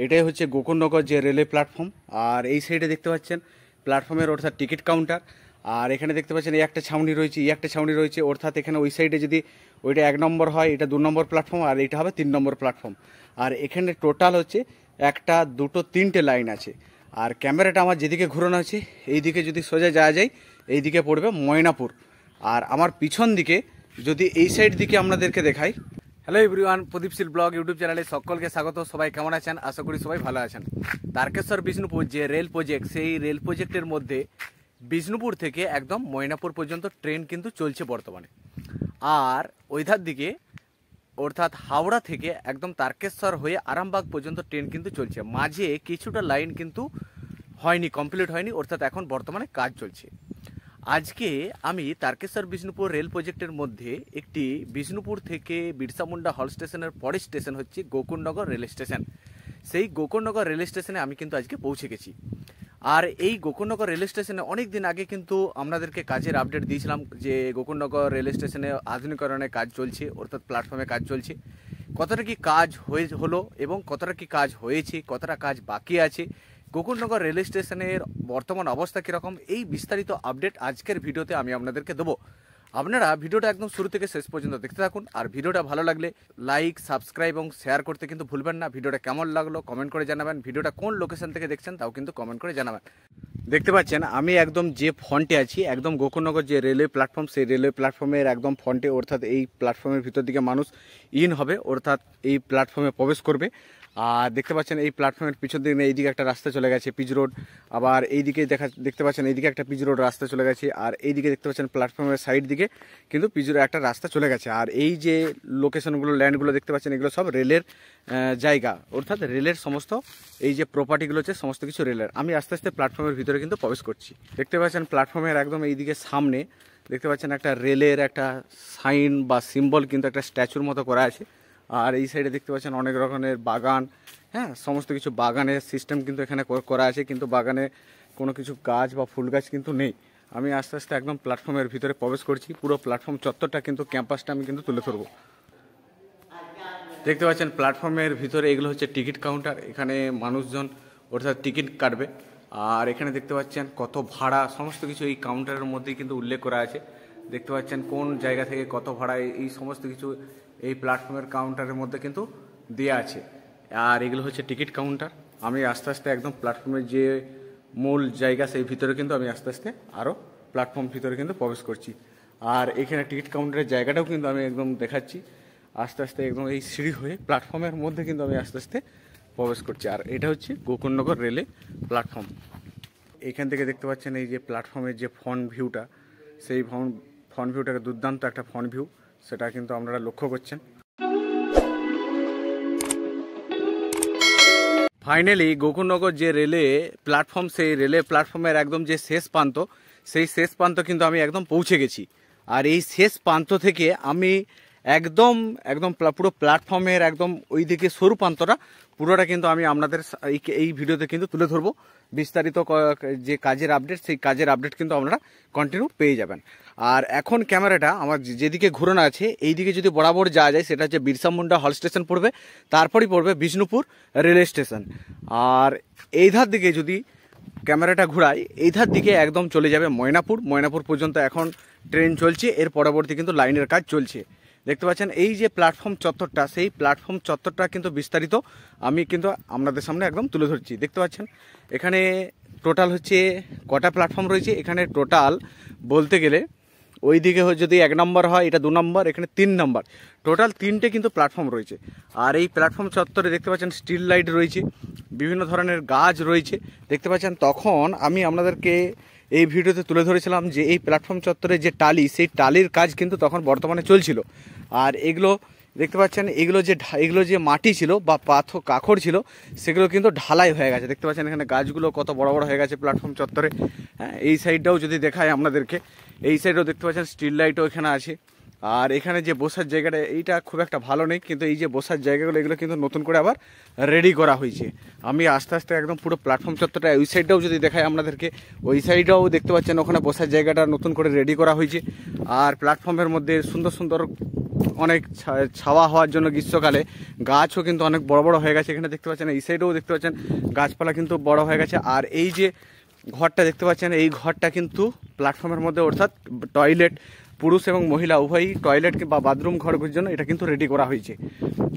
এটাই হচ্ছে গোকুলনগর যে রেলওয়ে প্ল্যাটফর্ম। আর এই সাইডে দেখতে পাচ্ছেন প্ল্যাটফর্মের অর্থাৎ টিকিট কাউন্টার। আর এখানে দেখতে পাচ্ছেন এই একটা ছাউনি রয়েছে, এই একটা ছাউনি রয়েছে, অর্থাৎ এখানে ওই সাইডে যদি ওইটা 1 নম্বর হয়, এটা 2 নম্বর প্ল্যাটফর্ম, আর এটা হবে 3 নম্বর প্ল্যাটফর্ম। আর এখানে টোটাল হচ্ছে 1, 2, 3টে লাইন আছে। আর ক্যামেরাটা আমার যেদিকে ঘোরানো আছে এই দিকে যদি সোজা যাওয়া যায় এই দিকে পড়বে ময়নাপুর। আর আমার পিছন দিকে যদি এই সাইড দিকে আপনাদেরকে দেখাই। Hello everyone, Pradipshil blog YouTube চ্যানেলে সকলকে স্বাগত। সবাই কেমন আছেন? আশা করি সবাই ভালো আছেন। তারকেশ্বর বিষ্ণুপুর যে রেল প্রজেক্ট, সেই রেল প্রজেক্টের মধ্যে বিষ্ণুপুর থেকে একদম ময়নাপুর পর্যন্ত ট্রেন কিন্তু চলছে বর্তমানে। আর ওইধার দিকে অর্থাৎ হাওড়া থেকে একদম তারকেশ্বর হয়ে আরামবাগ পর্যন্ত ট্রেন কিন্তু চলছে। মাঝে কিছুটা লাইন কিন্তু হয়নি, কমপ্লিট হয়নি, অর্থাৎ এখন বর্তমানে কাজ চলছে। আজকে আমি তারকেশ্বর বিষ্ণুপুর রেল প্রজেক্টের মধ্যে একটি বিষ্ণুপুর থেকে বিরসা মুন্ডা হল স্টেশনের পরের স্টেশন হচ্ছে গোকুলনগর রেল স্টেশন। সেই গোকুলনগর রেল স্টেশনে আমি কিন্তু আজকে পৌঁছে গেছি। আর এই গোকুলনগর রেল স্টেশনে অনেক দিন আগে কিন্তু আপনাদেরকে কাজের আপডেট দিয়েছিলাম যে গোকুলনগর রেল স্টেশনে আধুনিকরণের কাজ চলছে, অর্থাৎ প্ল্যাটফর্মে কাজ চলছে। কতটা কি কাজ হলো এবং কতটা কি কাজ হয়েছে, কতটা কাজ বাকি আছে, গোকুলনগর রেল স্টেশনের বর্তমান অবস্থা কীরকম, এই বিস্তারিত আপডেট আজকের ভিডিওতে আমি আপনাদেরকে দেবো। আপনারা ভিডিওটা একদম শুরু থেকে শেষ পর্যন্ত দেখতে থাকুন। আর ভিডিওটা ভালো লাগলে লাইক, সাবস্ক্রাইব এবং শেয়ার করতে কিন্তু ভুলবেন না। ভিডিওটা কেমন লাগলো কমেন্ট করে জানাবেন। ভিডিওটা কোন লোকেশন থেকে দেখছেন তাও কিন্তু কমেন্ট করে জানাবেন। দেখতে পাচ্ছেন আমি একদম যে ফ্রন্টে আছি, একদম গোকুলনগর যে রেলওয়ে প্ল্যাটফর্ম, সেই রেলওয়ে প্ল্যাটফর্মের একদম ফ্রন্টে, অর্থাৎ এই প্ল্যাটফর্মের ভিতর দিকে মানুষ ইন হবে, অর্থাৎ এই প্ল্যাটফর্মে প্রবেশ করবে। আর দেখতে পাচ্ছেন এই প্ল্যাটফর্মের পিছন দিকে এইদিকে একটা রাস্তা চলে গেছে, পিচ রোড। আবার এইদিকে দেখতে পাচ্ছেন এইদিকে একটা পিচ রোড রাস্তা চলে গেছে। আর এইদিকে দেখতে পাচ্ছেন প্ল্যাটফর্মের সাইড দিকে কিন্তু পিচ রোড একটা রাস্তা চলে গেছে। আর এই যে লোকেশনগুলো, ল্যান্ডগুলো দেখতে পাচ্ছেন, এগুলো সব রেলের জায়গা, অর্থাৎ রেলের সমস্ত এই যে প্রপার্টিগুলো হচ্ছে সমস্ত কিছু রেলের। আমি আস্তে আস্তে প্ল্যাটফর্মের ভিতরে কিন্তু প্রবেশ করছি। দেখতে পাচ্ছেন প্ল্যাটফর্মের একদম এইদিকে সামনে দেখতে পাচ্ছেন একটা রেলের একটা সাইন বা সিম্বল কিন্তু একটা স্ট্যাচুর মতো করা আছে। আর এই সাইডে দেখতে পাচ্ছেন অনেক রকমের বাগান, হ্যাঁ, সমস্ত কিছু বাগানের সিস্টেম কিন্তু এখানে করা আছে, কিন্তু বাগানে কোনো কিছু গাছ বা ফুল গাছ কিন্তু নেই। আমি আস্তে আস্তে একদম প্ল্যাটফর্মের ভিতরে প্রবেশ করছি। পুরো প্ল্যাটফর্ম চত্বরটা কিন্তু, ক্যাম্পাসটা আমি কিন্তু তুলে ধরবো। দেখতে পাচ্ছেন প্ল্যাটফর্মের ভিতরে এগুলো হচ্ছে টিকিট কাউন্টার, এখানে মানুষজন অর্থাৎ টিকিট কাটবে। আর এখানে দেখতে পাচ্ছেন কত ভাড়া, সমস্ত কিছু এই কাউন্টারের মধ্যেই কিন্তু উল্লেখ করা আছে। দেখতে পাচ্ছেন কোন জায়গা থেকে কত ভাড়া, এই সমস্ত কিছু এই প্ল্যাটফর্মের কাউন্টারের মধ্যে কিন্তু দেওয়া আছে। আর এগুলো হচ্ছে টিকিট কাউন্টার। আমি আস্তে আস্তে একদম প্ল্যাটফর্মের যে মূল জায়গা সেই ভিতরে কিন্তু আমি আস্তে আস্তে আরও প্ল্যাটফর্ম ভিতরে কিন্তু প্রবেশ করছি। আর এখানে টিকিট কাউন্টারের জায়গাটাও কিন্তু আমি একদম দেখাচ্ছি। আস্তে আস্তে একদম এই সিঁড়ি হয়ে প্ল্যাটফর্মের মধ্যে কিন্তু আমি আস্তে আস্তে প্রবেশ করছি। আর এটা হচ্ছে গোকুলনগর রেলে প্ল্যাটফর্ম। এখান থেকে দেখতে পাচ্ছেন এই যে প্ল্যাটফর্মের যে ফ্রন্ট ভিউটা, সেই ফ্রন্ট ভিউটাকে দুর্দান্ত একটা ফ্রন্ট ভিউ, সেটা কিন্তু আপনারা লক্ষ্য করছেন। ফাইনালি গোকুলনগর যে রেলে প্ল্যাটফর্ম, সেই রেলে প্ল্যাটফর্মের একদম যে শেষ প্রান্ত, সেই শেষ প্রান্ত কিন্তু আমি একদম পৌঁছে গেছি। আর এই শেষ প্রান্ত থেকে আমি একদম একদম পুরো প্ল্যাটফর্মের একদম ওই দিকে সরু প্রান্তটা পুরোটা কিন্তু আমি আপনাদের এই ভিডিওতে কিন্তু তুলে ধরবো। বিস্তারিত যে কাজের আপডেট, সেই কাজের আপডেট কিন্তু আপনারা কন্টিনিউ পেয়ে যাবেন। আর এখন ক্যামেরাটা আমার যেদিকে ঘোরানো আছে এই দিকে যদি বরাবর যাওয়া যায়, সেটা হচ্ছে বিরসা মুন্ডা হল স্টেশন পড়বে, তারপরই পড়বে বিষ্ণুপুর রেলওয়ে স্টেশন। আর এই ধার দিকে যদি ক্যামেরাটা ঘুরাই, এই ধার দিকে একদম চলে যাবে ময়নাপুর। ময়নাপুর পর্যন্ত এখন ট্রেন চলছে, এর পরবর্তী কিন্তু লাইনের কাজ চলছে। দেখতে পাচ্ছেন এই যে প্ল্যাটফর্ম চত্বরটা, সেই প্ল্যাটফর্ম চত্বরটা কিন্তু বিস্তারিত আমি কিন্তু আপনাদের সামনে একদম তুলে ধরছি। দেখতে পাচ্ছেন এখানে টোটাল হচ্ছে কটা প্ল্যাটফর্ম রয়েছে। এখানে টোটাল বলতে গেলে ওই দিকে যদি 1 নম্বর হয়, এটা 2 নম্বর, এখানে 3 নম্বর, টোটাল 3টে কিন্তু প্ল্যাটফর্ম রয়েছে। আর এই প্ল্যাটফর্ম চত্বরে দেখতে পাচ্ছেন স্ট্রিট লাইট রয়েছে, বিভিন্ন ধরনের গাছ রয়েছে। দেখতে পাচ্ছেন তখন আমি আপনাদেরকে এই ভিডিওতে তুলে ধরেছিলাম যে এই প্ল্যাটফর্ম চত্বরে যে টালি, সেই টালির কাজ কিন্তু তখন বর্তমানে চলছিল। আর এগুলো দেখতে পাচ্ছেন এগুলো যে মাটি ছিল বা কাখড় ছিল, সেগুলো কিন্তু ঢালাই হয়ে গেছে। দেখতে পাচ্ছেন এখানে গাছগুলো কত বড় বড় হয়ে গেছে প্ল্যাটফর্ম চত্বরে। হ্যাঁ, এই সাইডটাও যদি দেখায় আপনাদেরকে, এই সাইডেও দেখতে পাচ্ছেন স্ট্রিট লাইটও এখানে আছে। আর এখানে যে বসার জায়গাটা, এইটা খুব একটা ভালো নেই, কিন্তু এই যে বসার জায়গাগুলো, এগুলো কিন্তু নতুন করে আবার রেডি করা হয়েছে। আমি আস্তে আস্তে একদম পুরো প্ল্যাটফর্ম চত্বরটা ওই সাইডটাও যদি দেখায় আপনাদেরকে, ওই সাইডটাও দেখতে পাচ্ছেন ওখানে বসার জায়গাটা নতুন করে রেডি করা হয়েছে। আর প্ল্যাটফর্মের মধ্যে সুন্দর সুন্দর অনেক ছাওয়া হওয়ার জন্য গ্রীষ্মকালে গাছও কিন্তু অনেক বড় বড় হয়ে গেছে। এখানে দেখতে পাচ্ছেন এই সাইডেও দেখতে পাচ্ছেন গাছপালা কিন্তু বড় হয়ে গেছে। আর এই যে ঘরটা দেখতে পাচ্ছেন এই ঘরটা কিন্তু প্ল্যাটফর্মের মধ্যে, অর্থাৎ টয়লেট, পুরুষ এবং মহিলা উভয়ই টয়লেট বা বাথরুম ঘরের জন্য এটা কিন্তু রেডি করা হয়েছে।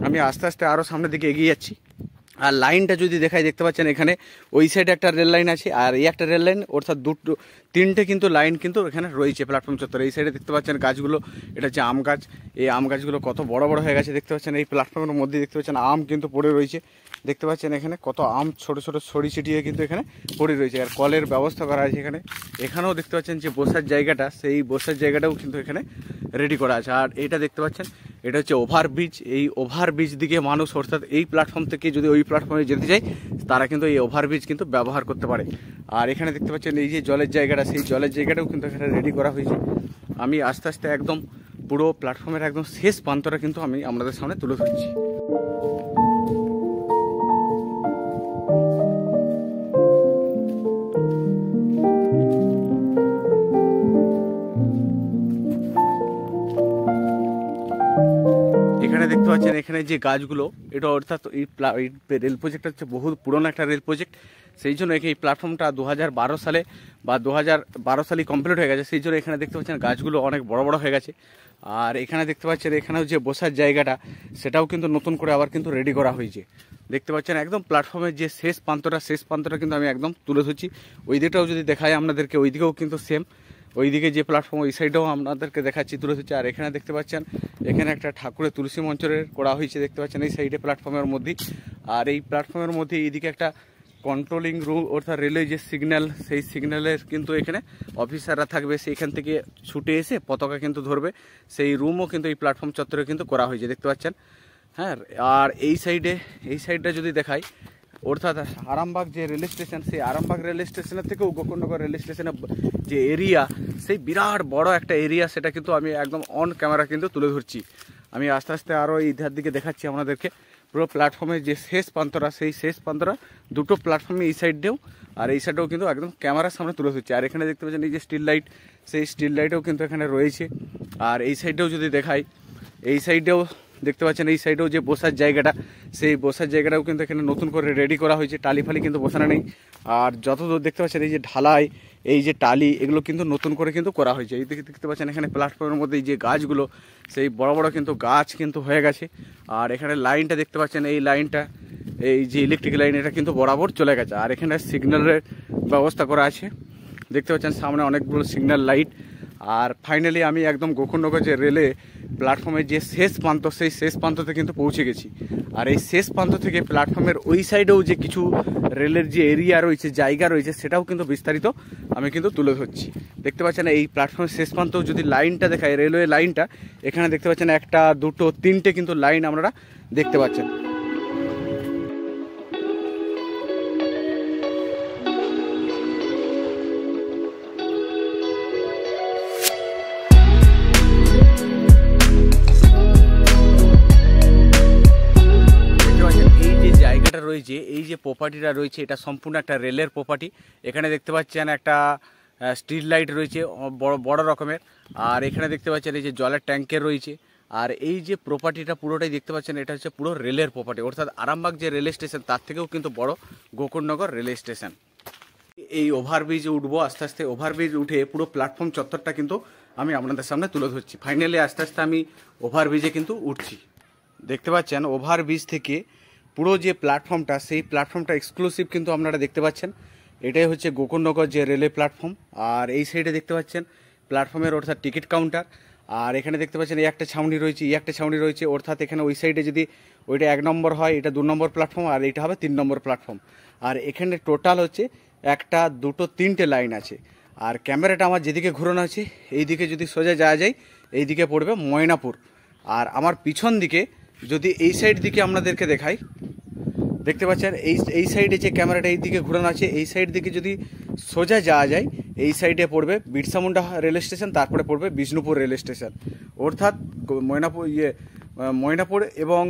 আমি আস্তে আস্তে আরও সামনের দিকে এগিয়ে যাচ্ছি। আর লাইনটা যদি দেখাই দেখতে পাচ্ছেন এখানে ওই সাইডে একটা রেল লাইন আছে আর এই একটা রেল লাইন, অর্থাৎ তিনটে কিন্তু লাইন কিন্তু এখানে রয়েছে প্ল্যাটফর্ম চত্বরে। এই সাইডে দেখতে পাচ্ছেন গাছগুলো, এটা হচ্ছে আম গাছ। এই আম গাছগুলো কত বড় বড় হয়ে গেছে দেখতে পাচ্ছেন। এই প্ল্যাটফর্মের মধ্যে দেখতে পাচ্ছেন আম কিন্তু পড়ে রয়েছে। দেখতে পাচ্ছেন এখানে কত আম ছোট ছোট ছড়ি ছিটিয়ে কিন্তু এখানে পড়ে রয়েছে। আর কলের ব্যবস্থা করা আছে এখানে। এখানেও দেখতে পাচ্ছেন যে বসার জায়গাটা, সেই বসার জায়গাটাও কিন্তু এখানে রেডি করা আছে। আর এটা দেখতে পাচ্ছেন এটা হচ্ছে ওভারব্রিজ। এই ওভারব্রিজ দিকে মানুষ, অর্থাৎ এই প্ল্যাটফর্ম থেকে যদি ওই প্ল্যাটফর্মে যেতে চায় তারা কিন্তু এই ওভারব্রিজ কিন্তু ব্যবহার করতে পারে। আর এখানে দেখতে পাচ্ছেন এই যে জলের জায়গাটা, সেই জলের জায়গাটাও কিন্তু এখানে রেডি করা হয়েছে। আমি আস্তে আস্তে একদম পুরো প্ল্যাটফর্মের একদম শেষ প্রান্তটা কিন্তু আমি আপনাদের সামনে তুলে ধরছি। এখানে দেখতে পাচ্ছেন এখানে যে গাছগুলো, এটা অর্থাৎ এই রেল প্রজেক্টটা হচ্ছে বহু পুরনো একটা রেল প্রজেক্ট। সেই জন্য এই প্ল্যাটফর্মটা 2012 সালে বা 2012 সালে কমপ্লিট হয়ে গেছে। সেই জন্য এখানে দেখতে পাচ্ছেন গাছগুলো অনেক বড় বড় হয়ে গেছে। আর এখানে দেখতে পাচ্ছেন এখানেও যে বসার জায়গাটা, সেটাও কিন্তু নতুন করে আবার কিন্তু রেডি করা হয়েছে। দেখতে পাচ্ছেন একদম প্ল্যাটফর্মের যে শেষ প্রান্তটা কিন্তু আমি একদম তুলে ধরছি। ওই দিকটাও যদি দেখায় আপনাদেরকে, ওই দিকেও কিন্তু সেম, ওইদিকে যে প্ল্যাটফর্ম ওই সাইডেও আপনাদেরকে দেখাচ্ছি তুলে ধরছি। আর এখানে দেখতে পাচ্ছেন এখানে একটা ঠাকুরের তুলসী মঞ্চের করা হয়েছে দেখতে পাচ্ছেন এই সাইডে প্ল্যাটফর্মের মধ্যে। আর এই প্ল্যাটফর্মের মধ্যে এইদিকে একটা কন্ট্রোলিং রুম, অর্থাৎ রেলের যে সিগন্যাল, সেই সিগন্যালের কিন্তু এখানে অফিসাররা থাকবে, সেইখান থেকে ছুটে এসে পতাকা কিন্তু ধরবে। সেই রুমও কিন্তু এই প্ল্যাটফর্ম চত্বরে কিন্তু করা হয়েছে দেখতে পাচ্ছেন। হ্যাঁ, আর এই সাইডটা যদি দেখাই, অর্থাৎ আরামবাগ যে রেল স্টেশন, সেই আরামবাগ রেল স্টেশনের থেকেও গোকুলনগর রেল স্টেশনের যে এরিয়া, সেই বিরাট বড় একটা এরিয়া, সেটা কিন্তু আমি একদম অন ক্যামেরা কিন্তু তুলে ধরছি। আমি আস্তে আস্তে আরও এই ধার দিকে দেখাচ্ছি আপনাদেরকে। পুরো প্ল্যাটফর্মের যে শেষ প্রান্তরা, সেই শেষ প্রান্তরা দুটো প্ল্যাটফর্মে এই সাইডেও আর এই সাইডেও কিন্তু একদম ক্যামেরার সামনে তুলে ধরছি। আর এখানে দেখতে পাচ্ছেন এই যে স্টিল লাইট, সেই স্টিল লাইটও কিন্তু এখানে রয়েছে। আর এই সাইডেও যদি দেখাই, এই সাইডেও দেখতে পাচ্ছেন এই সাইডেও যে বসার জায়গাটা, সেই বসার জায়গাটাও কিন্তু এখানে নতুন করে রেডি করা হয়েছে। টালি ফালি কিন্তু বসানো নেই। আর যতদূর দেখতে পাচ্ছেন এই যে ঢালাই, এই যে টালি, এগুলো কিন্তু নতুন করে কিন্তু করা হয়েছে। এই দিকে দেখতে পাচ্ছেন এখানে প্ল্যাটফর্মের মধ্যে এই যে গাছগুলো, সেই বড় বড় কিন্তু গাছ কিন্তু হয়ে গেছে। আর এখানে লাইনটা দেখতে পাচ্ছেন, এই লাইনটা, এই যে ইলেকট্রিক লাইন, এটা কিন্তু বরাবর চলে গেছে। আর এখানে সিগন্যালের ব্যবস্থা করা আছে দেখতে পাচ্ছেন, সামনে অনেকগুলো সিগন্যাল লাইট। আর ফাইনালি আমি একদম গোকুলনগর যে রেলে প্ল্যাটফর্মের যে শেষ প্রান্ত, সেই শেষ প্রান্ততে কিন্তু পৌঁছে গেছি। আর এই শেষ প্রান্ত থেকে প্ল্যাটফর্মের ওই সাইডেও যে কিছু রেলের যে এরিয়া রয়েছে, জায়গা রয়েছে, সেটাও কিন্তু বিস্তারিত আমি কিন্তু তুলে ধরছি। দেখতে পাচ্ছেন এই প্ল্যাটফর্মের শেষ প্রান্ত যদি লাইনটা দেখায়, রেলওয়ে লাইনটা, এখানে দেখতে পাচ্ছেন একটা, দুটো, তিনটে কিন্তু লাইন আপনারা দেখতে পাচ্ছেন। রয়েছে এই যে প্রপার্টিটা রয়েছে, এটা সম্পূর্ণ একটা রেলের প্রপার্টি। এখানে দেখতে পাচ্ছেন একটা স্ট্রিট লাইট রয়েছে বড় বড় রকমের। আর এখানে দেখতে পাচ্ছেন এই যে জলের ট্যাঙ্কের রয়েছে। আর এই যে প্রপার্টিটা পুরোটাই দেখতে পাচ্ছেন, এটা হচ্ছে পুরো রেলের প্রপার্টি, অর্থাৎ আরামবাগ যে রেল স্টেশন, তার থেকেও কিন্তু বড় গোকুলনগর রেল স্টেশন। এই ওভারব্রিজে উঠবো আস্তে আস্তে। ওভারব্রিজ উঠে পুরো প্ল্যাটফর্ম চত্বরটা কিন্তু আমি আপনাদের সামনে তুলে ধরছি। ফাইনালি আস্তে আস্তে আমি ওভারব্রিজে কিন্তু উঠছি। দেখতে পাচ্ছেন ওভারব্রিজ থেকে পুরো যে প্ল্যাটফর্মটা, সেই প্ল্যাটফর্মটা এক্সক্লুসিভ কিন্তু আপনারা দেখতে পাচ্ছেন। এটাই হচ্ছে গোকুলনগর যে রেলের প্ল্যাটফর্ম। আর এই সাইডে দেখতে পাচ্ছেন প্ল্যাটফর্মের, অর্থাৎ টিকিট কাউন্টার। আর এখানে দেখতে পাচ্ছেন এই একটা ছাউনি রয়েছে, অর্থাৎ এখানে ওই সাইডে যদি ওইটা 1 নম্বর হয়, এটা 2 নম্বর প্ল্যাটফর্ম, আর এটা হবে 3 নম্বর প্ল্যাটফর্ম। আর এখানে টোটাল হচ্ছে 1, 2, 3টে লাইন আছে। আর ক্যামেরাটা আমার যেদিকে ঘোরানো আছে, এই দিকে যদি সোজা যাওয়া যায়, এই দিকে পড়বে ময়নাপুর। আর আমার পিছন দিকে যদি এই সাইড দিকে আপনাদেরকে দেখাই, দেখতে পাচ্ছেন এই সাইডে যে ক্যামেরাটা এই দিকে ঘোরানো আছে, এই সাইড দিকে যদি সোজা যাওয়া যায়, এই সাইডে পড়বে বিরসা মুন্ডা রেল স্টেশন, তারপরে পড়বে বিষ্ণুপুর রেল স্টেশন। অর্থাৎ ময়নাপুর এবং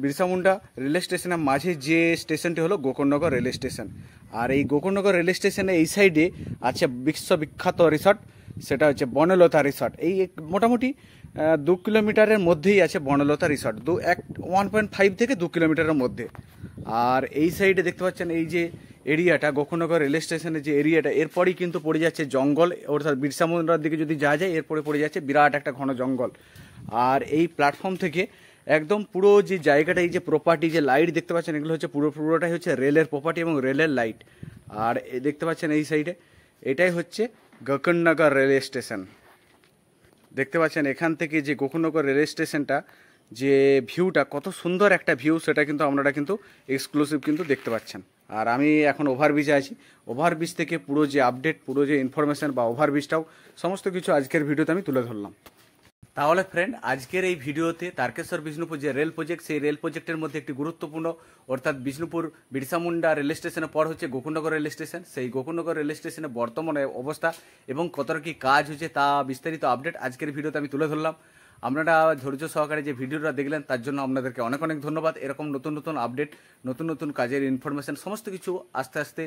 বিরসা মুন্ডা রেল স্টেশনের মাঝে যে স্টেশনটি হলো গোকুলনগর রেল স্টেশন। আর এই গোকুলনগর রেল স্টেশনে এই সাইডে আছে বিশ্ববিখ্যাত রিসর্ট সেটা হচ্ছে বনলতা রিসর্ট। এই মোটামুটি 2 কিলোমিটারের মধ্যেই আছে বনলতা রিসর্ট, 1.5 থেকে 2 কিলোমিটারের মধ্যে। আর এই সাইডে দেখতে পাচ্ছেন এই যে এরিয়াটা, গোকুলনগর রেল স্টেশনের যে এরিয়াটা, এরপরই কিন্তু পড়ে যাচ্ছে জঙ্গল, অর্থাৎ বিরসা মুন্ডার দিকে যদি যাওয়া যায় এরপরে পড়ে যাচ্ছে বিরাট একটা ঘন জঙ্গল। আর এই প্ল্যাটফর্ম থেকে একদম পুরো যে জায়গাটা, এই যে প্রপার্টি, যে লাইট দেখতে পাচ্ছেন, এগুলো হচ্ছে পুরোটাই হচ্ছে রেলের প্রপার্টি এবং রেলের লাইট। আর দেখতে পাচ্ছেন এই সাইডে এটাই হচ্ছে গোকুলনগর রেল স্টেশন। দেখতে পাচ্ছেন এখান থেকে যে গোকুলনগর রেল স্টেশনটা, যে ভিউটা কত সুন্দর একটা ভিউ, সেটা কিন্তু আপনারা কিন্তু এক্সক্লুসিভ কিন্তু দেখতে পাচ্ছেন। আর আমি এখন ওভারব্রিজে আছি, ওভারব্রিজ থেকে পুরো যে আপডেট, পুরো যে ইনফরমেশন বা ওভারব্রিজটাও সমস্ত কিছু আজকের ভিডিওতে আমি তুলে ধরলাম। তাহলে ফ্রেন্ড, আজকের এই ভিডিওতে তারকেশ্বর বিষ্ণুপুর যে রেল প্রজেক্ট, সেই রেল প্রজেক্টের মধ্যে একটি গুরুত্বপূর্ণ, অর্থাৎ বিষ্ণুপুর বিরসা মুন্ডা রেল স্টেশনের পর হচ্ছে গোকুলনগর রেল স্টেশন, সেই গোকুলনগর রেল স্টেশনের বর্তমানে অবস্থা এবং কতটা কি কাজ হচ্ছে তা বিস্তারিত আপডেট আজকের ভিডিওতে আমি তুলে ধরলাম। আপনারা ধৈর্য সহকারে যে ভিডিওটা দেখলেন তার জন্য আপনাদেরকে অনেক অনেক ধন্যবাদ। এরকম নতুন নতুন আপডেট, নতুন নতুন কাজের ইনফরমেশন সমস্ত কিছু আস্তে আস্তে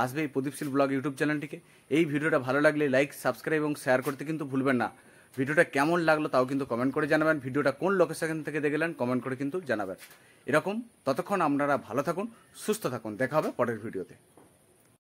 আসবে এই প্রদীপশীল ব্লগ ইউটিউব চ্যানেলটিকে। এই ভিডিওটা ভালো লাগলে লাইক, সাবস্ক্রাইব এবং শেয়ার করতে কিন্তু ভুলবেন না। ভিডিওটা কেমন লাগলো তাও কিন্তু কমেন্ট করে জানাবেন। ভিডিওটা কোন লোকেশন থেকে দেখলেন কমেন্ট করে কিন্তু জানাবেন। এরকম ততক্ষণ আপনারা ভালো থাকুন, সুস্থ থাকুন, দেখা হবে পরের ভিডিওতে।